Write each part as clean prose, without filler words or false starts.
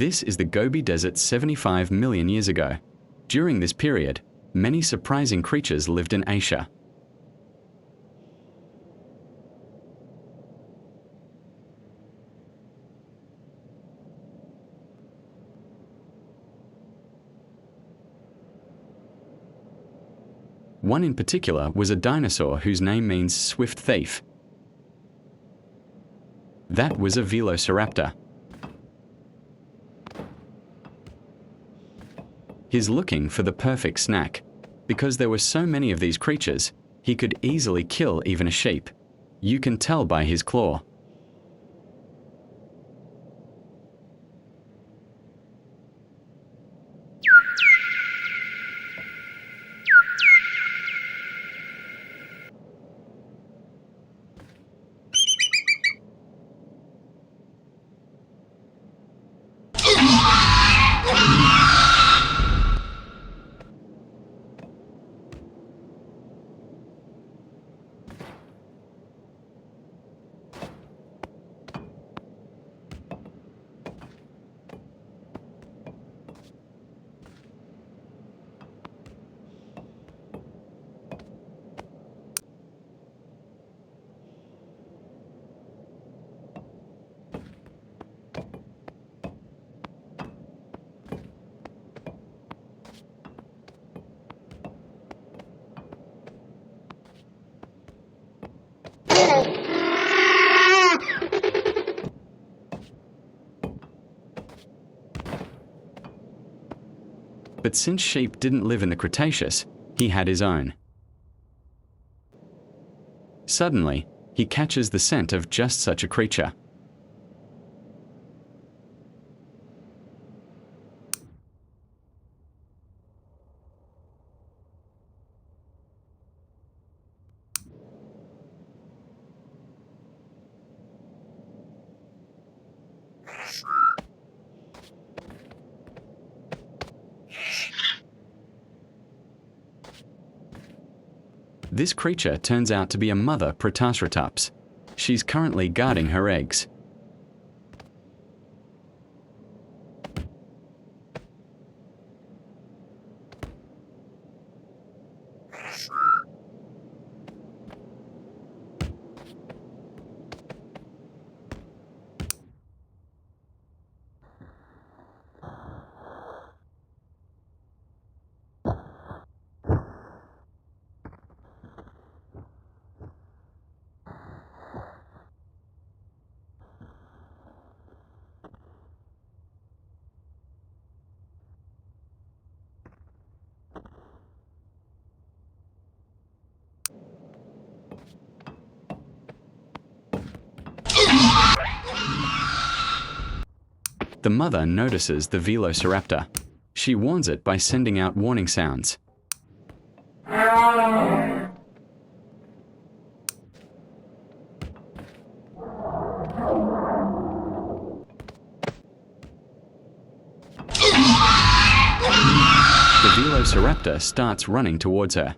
This is the Gobi Desert 75 million years ago. During this period, many surprising creatures lived in Asia. One in particular was a dinosaur whose name means swift thief. That was a velociraptor. He's looking for the perfect snack. Because there were so many of these creatures, he could easily kill even a sheep. You can tell by his claw. But since sheep didn't live in the Cretaceous, he had his own. Suddenly, he catches the scent of just such a creature. This creature turns out to be a mother Prehistoric. She's currently guarding her eggs. The mother notices the velociraptor. She warns it by sending out warning sounds. The velociraptor starts running towards her.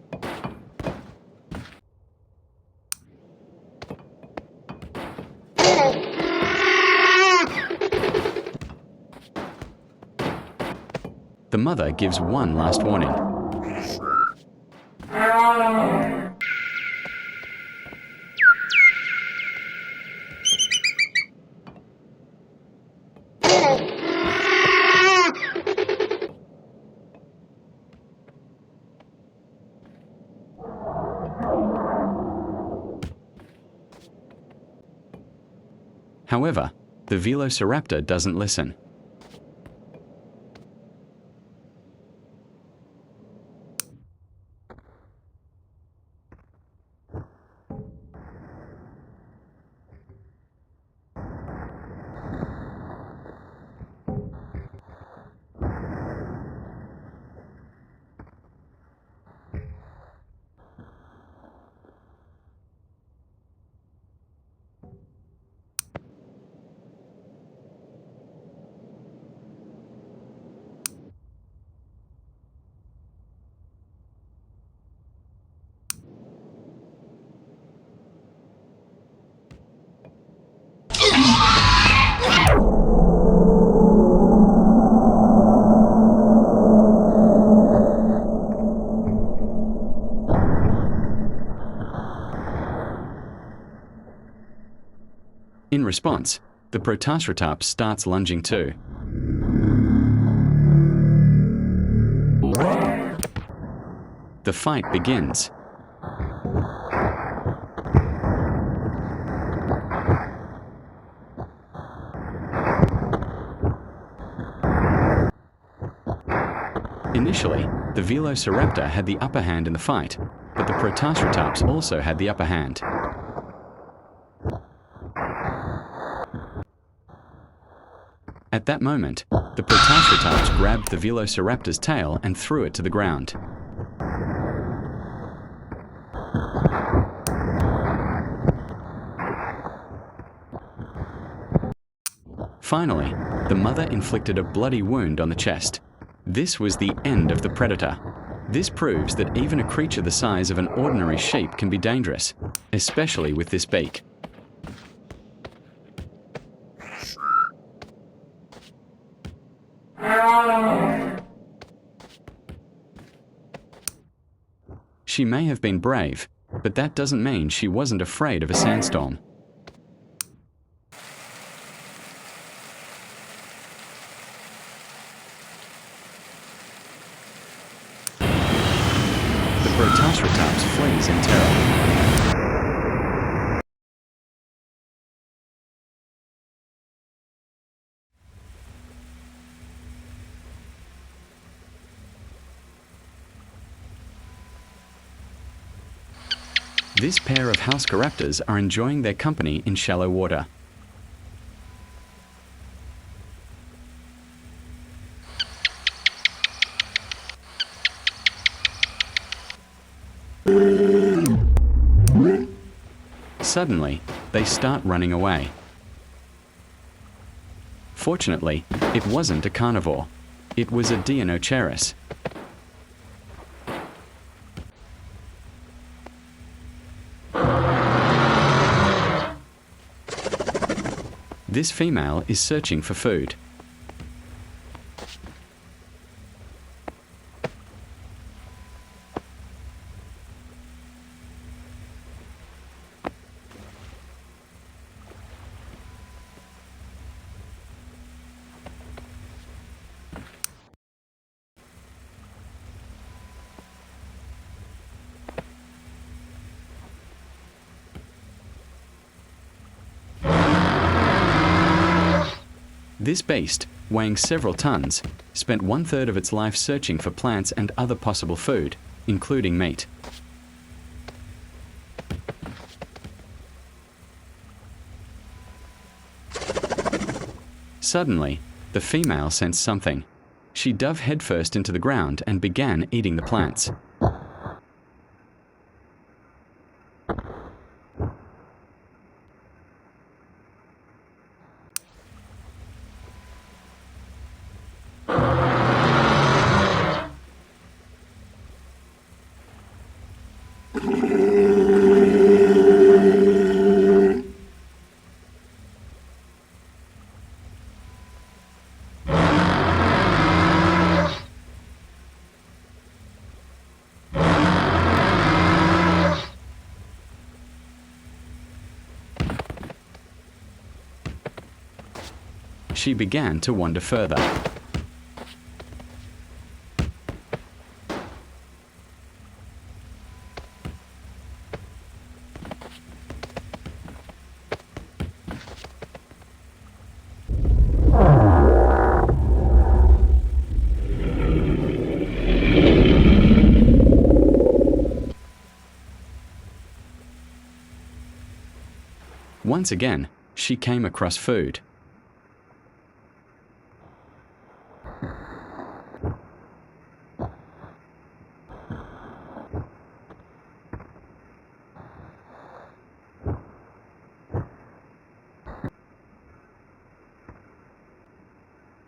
The mother gives one last warning. However, the velociraptor doesn't listen. In response, the Protasratops starts lunging too. The fight begins. Initially, the Velociraptor had the upper hand in the fight, but the Protasratops also had the upper hand. At that moment, the Protasratops grabbed the Velociraptor's tail and threw it to the ground. Finally, the mother inflicted a bloody wound on the chest. This was the end of the predator. This proves that even a creature the size of an ordinary sheep can be dangerous, especially with this beak. She may have been brave, but that doesn't mean she wasn't afraid of a sandstorm. The Protasratops flees in terror. This pair of Housecaraptors are enjoying their company in shallow water. Suddenly, they start running away. Fortunately, it wasn't a carnivore. It was a Deinocheirus. This female is searching for food. This beast, weighing several tons, spent 1/3 of its life searching for plants and other possible food, including meat. Suddenly, the female sensed something. She dove headfirst into the ground and began eating the plants. She began to wander further. Once again, she came across food.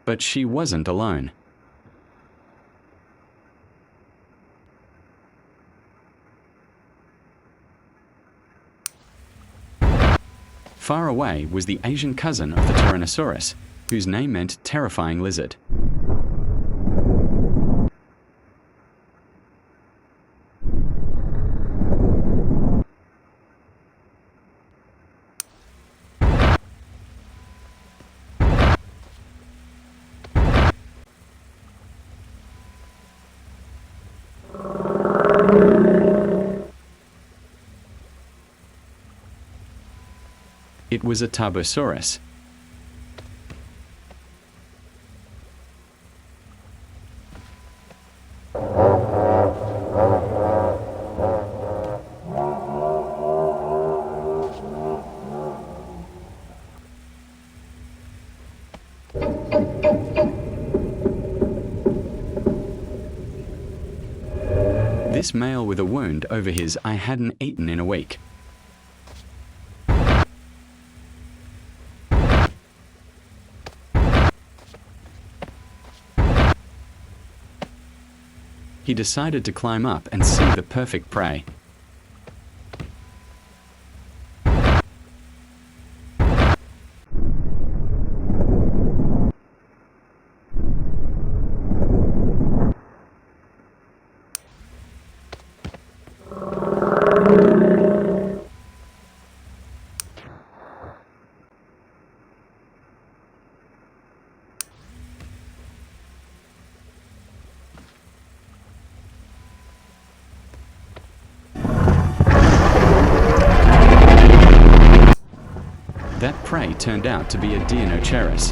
But she wasn't alone. Far away was the Asian cousin of the Tyrannosaurus, whose name meant terrifying lizard. It was a Tarbosaurus. This male with a wound over his "I hadn't eaten in a week." He decided to climb up and see the perfect prey. That prey turned out to be a Deinocheirus.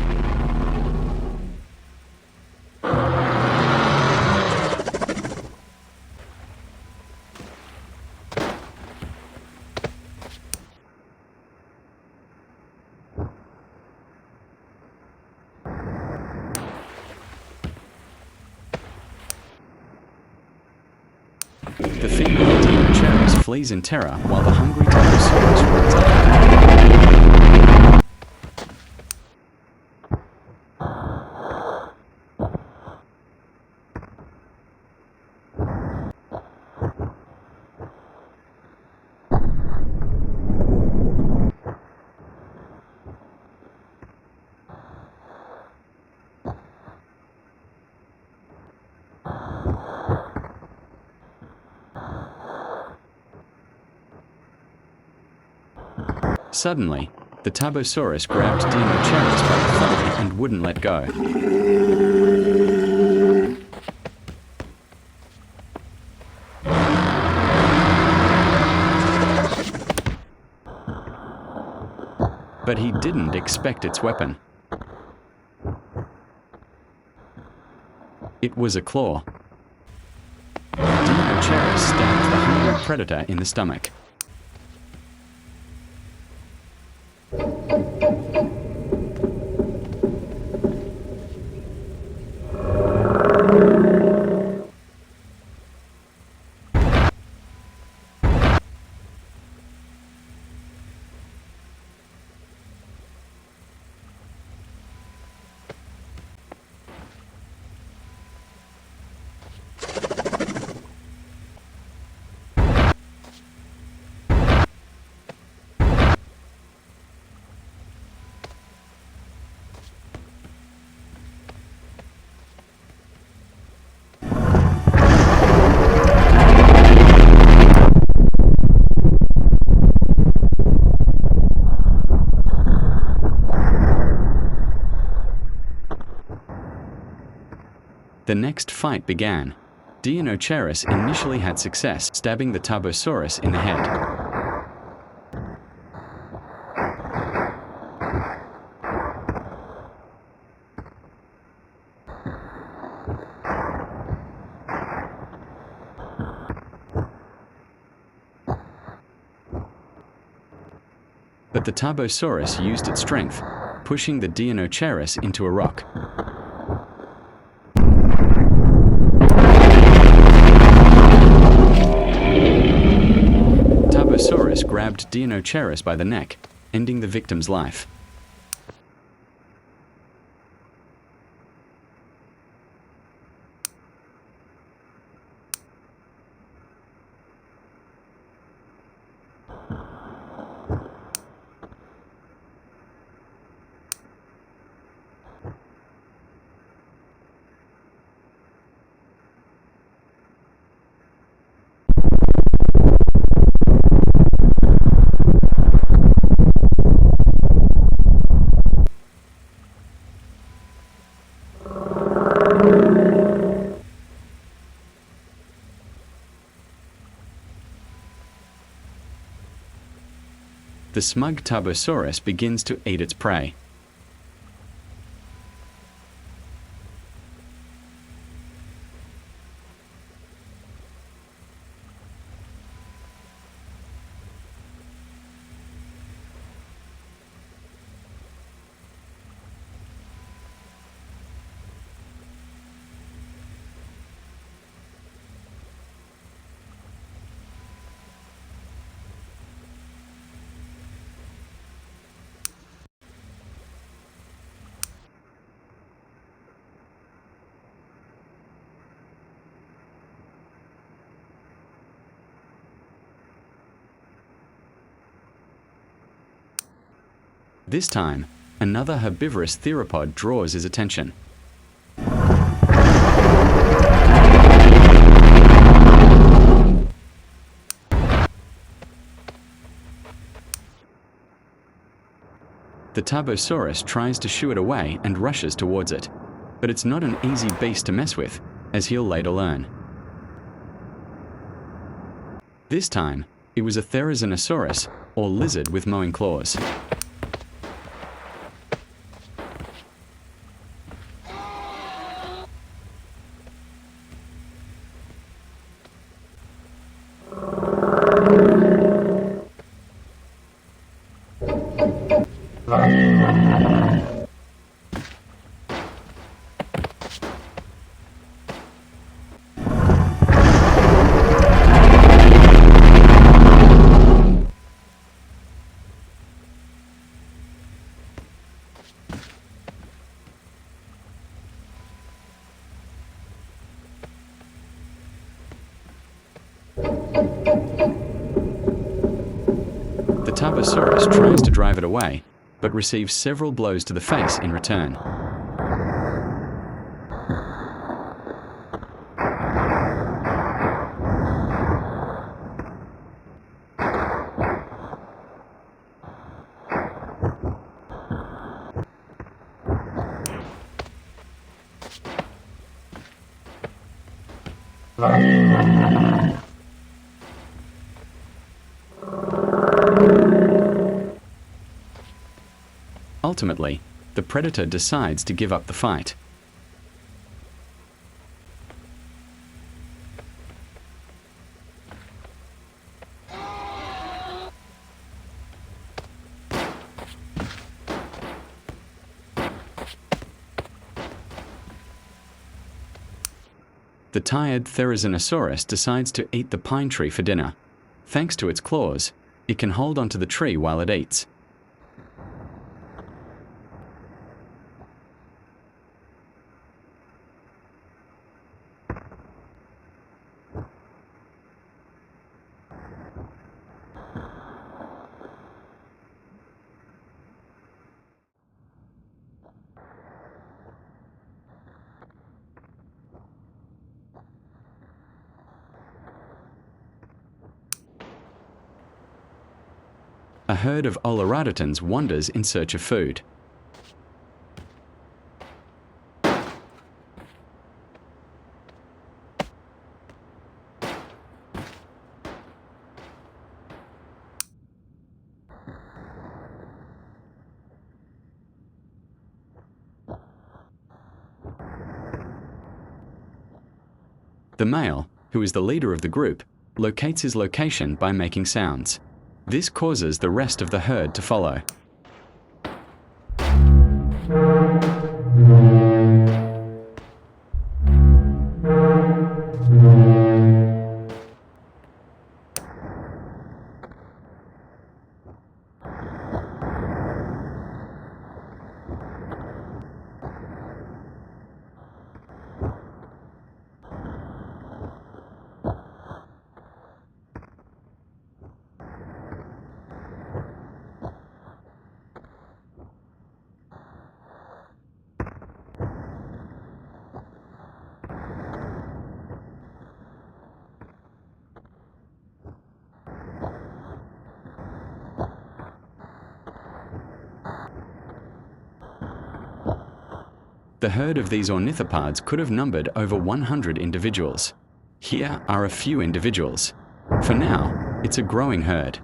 The female Deinocheirus flees in terror while the hungry Tarbosaurus runs after. Suddenly, the Tarbosaurus grabbed Deinocheirus by the thigh and wouldn't let go. But he didn't expect its weapon. It was a claw. Deinocheirus stabbed the hungry predator in the stomach. The next fight began. Deinocheirus initially had success stabbing the Tarbosaurus in the head. But the Tarbosaurus used its strength, pushing the Deinocheirus into a rock. Tarbosaurus grabbed Deinocheirus by the neck, ending the victim's life. the smug Tarbosaurus begins to eat its prey. This time, another herbivorous theropod draws his attention. The Tarbosaurus tries to shoo it away and rushes towards it, but it's not an easy beast to mess with, as he'll later learn. This time, it was a Therizinosaurus, or lizard with mowing claws. The Tarbosaurus tries to drive it away, but receives several blows to the face in return. Ultimately, the predator decides to give up the fight. The tired Therizinosaurus decides to eat the pine tree for dinner. Thanks to its claws, it can hold onto the tree while it eats. A herd of Olorhototans wanders in search of food. The male, who is the leader of the group, locates his location by making sounds. This causes the rest of the herd to follow. The herd of these ornithopods could have numbered over 100 individuals. Here are a few individuals. For now, it's a growing herd.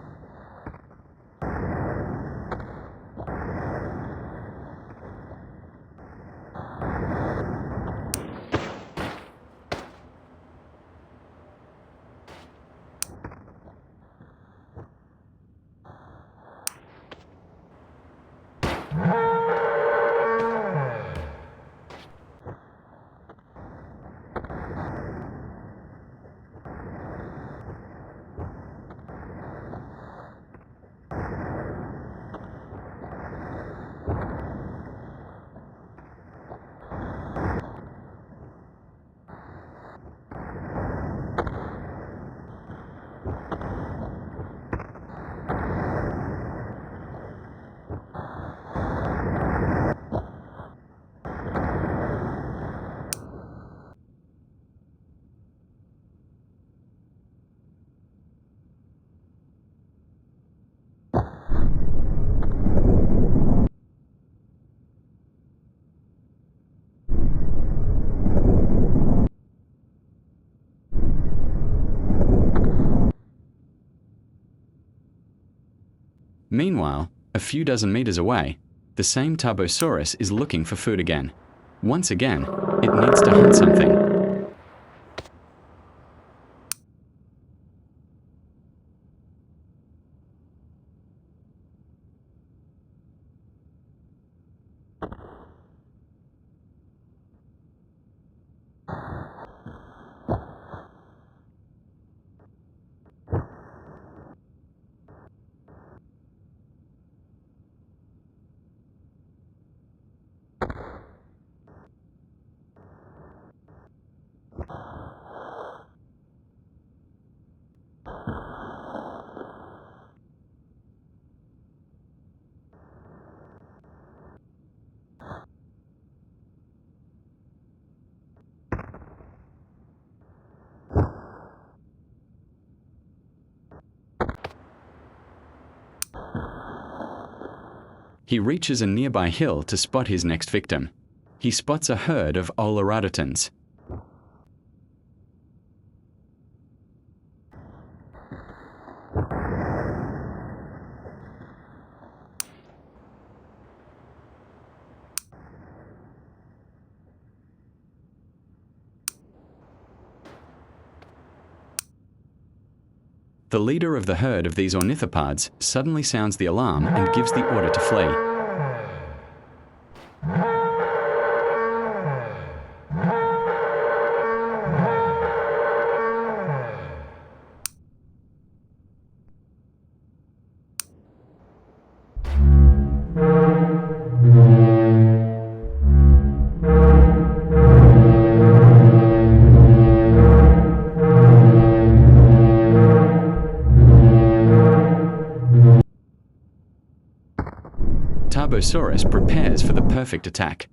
Meanwhile, a few dozen meters away, the same Tarbosaurus is looking for food again. Once again, it needs to hunt something. He reaches a nearby hill to spot his next victim. He spots a herd of Olorodatans. The leader of the herd of these ornithopods suddenly sounds the alarm and gives the order to flee. Tarbosaurus prepares for the perfect attack.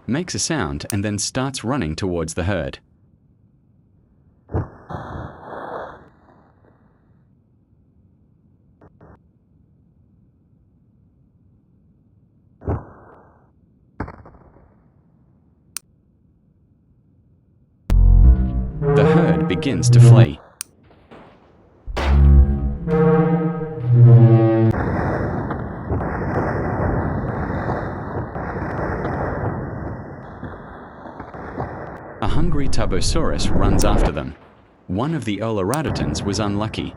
Makes a sound and then starts running towards the herd. The herd begins to flee. A hungry Tarbosaurus runs after them. One of the Olorodatans was unlucky.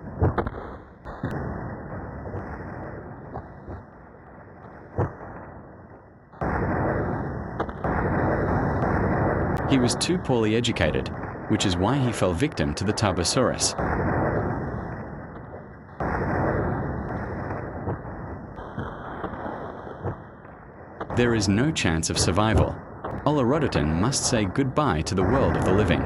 He was too poorly educated, which is why he fell victim to the Tarbosaurus. There is no chance of survival. Olorodatan must say goodbye to the world of the living.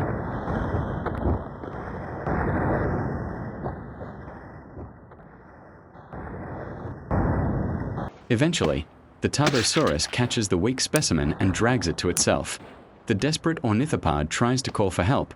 Eventually, the Tarbosaurus catches the weak specimen and drags it to itself. The desperate ornithopod tries to call for help.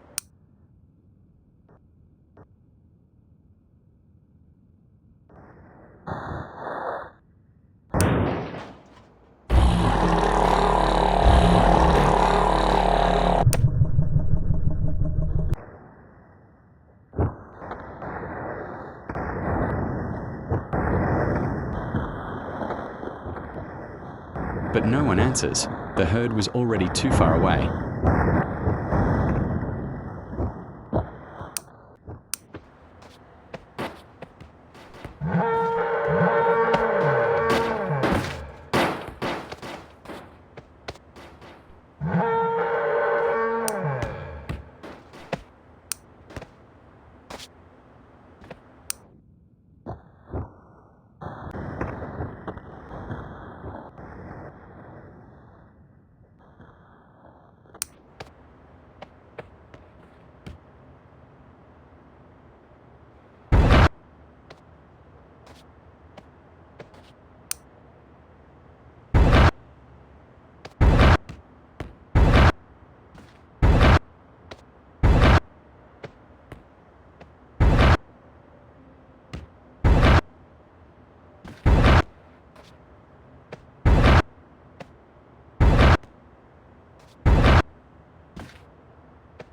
But no one answers. The herd was already too far away.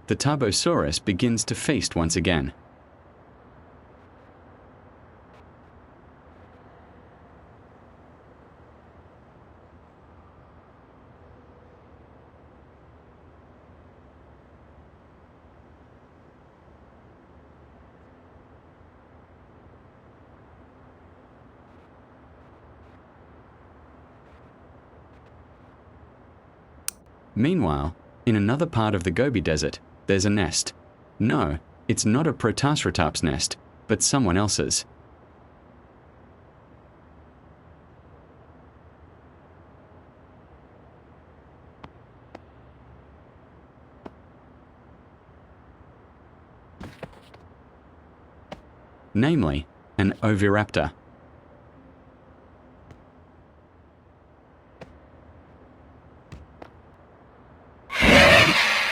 the Tarbosaurus begins to feast once again. Meanwhile, in another part of the Gobi Desert, there's a nest. No, it's not a Prehistoric's nest, but someone else's. Namely, an oviraptor.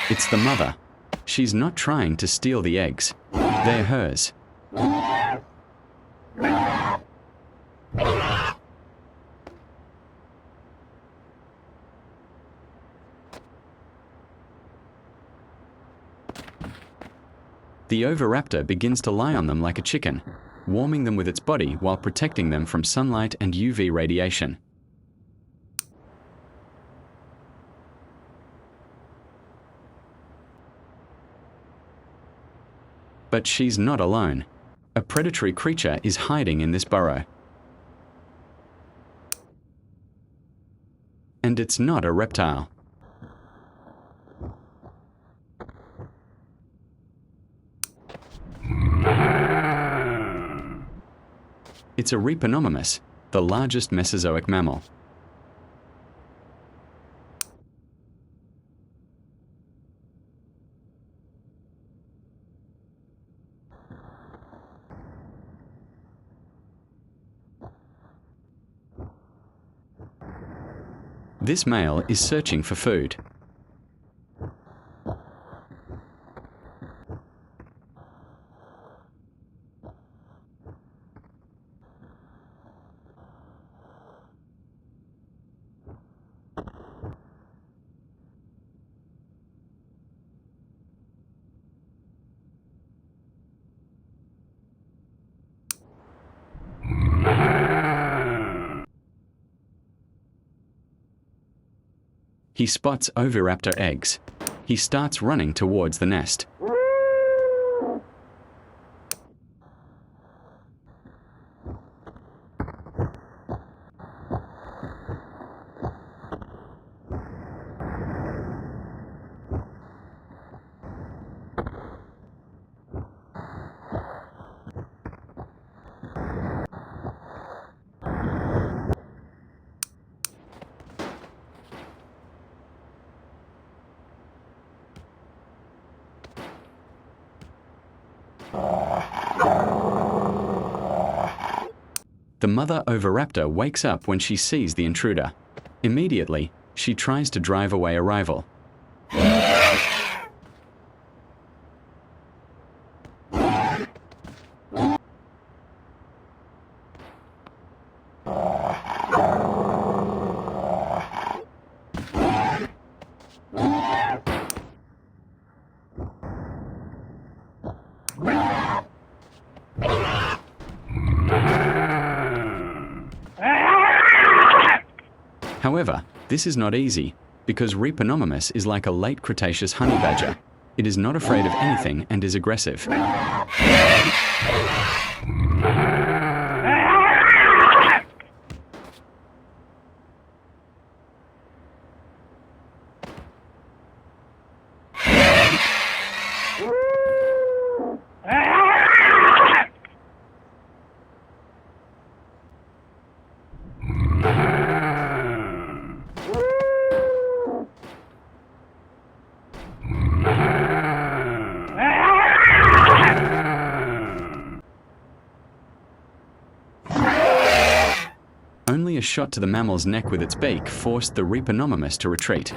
It's the mother. She's not trying to steal the eggs. They're hers. The oviraptor begins to lie on them like a chicken, warming them with its body while protecting them from sunlight and UV radiation. But she's not alone. A predatory creature is hiding in this burrow. And it's not a reptile. It's a Repenomamus, the largest Mesozoic mammal. This male is searching for food. He spots oviraptor eggs. He starts running towards the nest. The mother oviraptor wakes up when she sees the intruder. Immediately, she tries to drive away a rival. However, this is not easy, because Repenomamus is like a late Cretaceous honey badger. It is not afraid of anything and is aggressive. Only a shot to the mammal's neck with its beak forced the Repenomamus to retreat.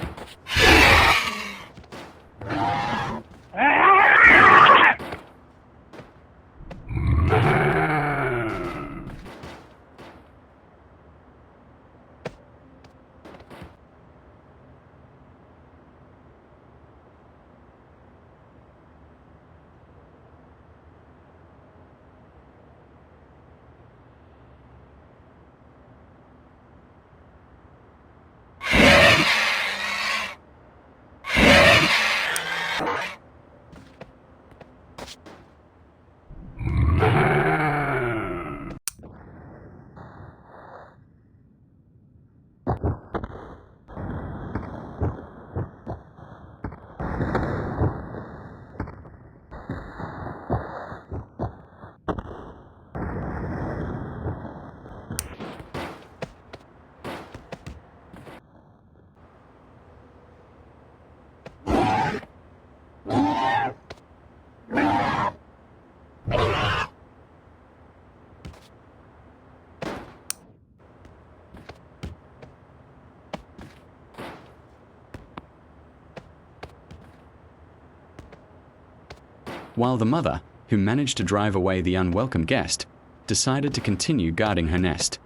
while the mother, who managed to drive away the unwelcome guest, decided to continue guarding her nest.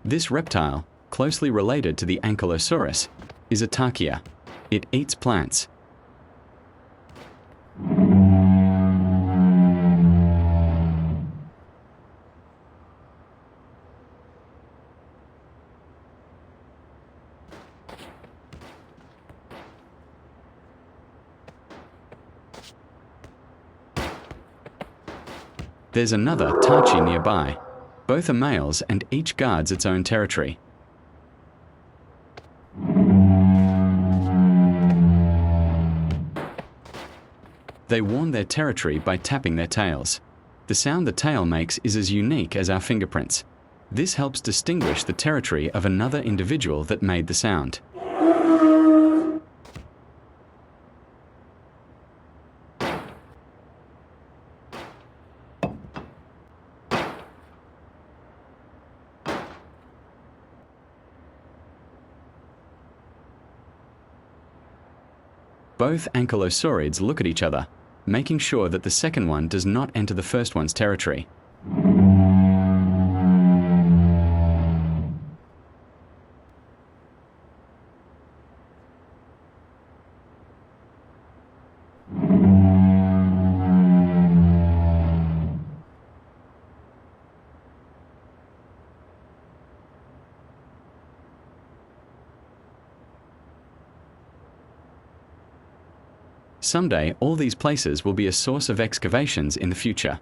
This reptile, closely related to the Ankylosaurus, is a tarkia. It eats plants. There's another tarchi nearby. Both are males and each guards its own territory. They warn their territory by tapping their tails. The sound the tail makes is as unique as our fingerprints. This helps distinguish the territory of another individual that made the sound. Both ankylosaurids look at each other, making sure that the second one does not enter the first one's territory. Someday, all these places will be a source of excavations in the future.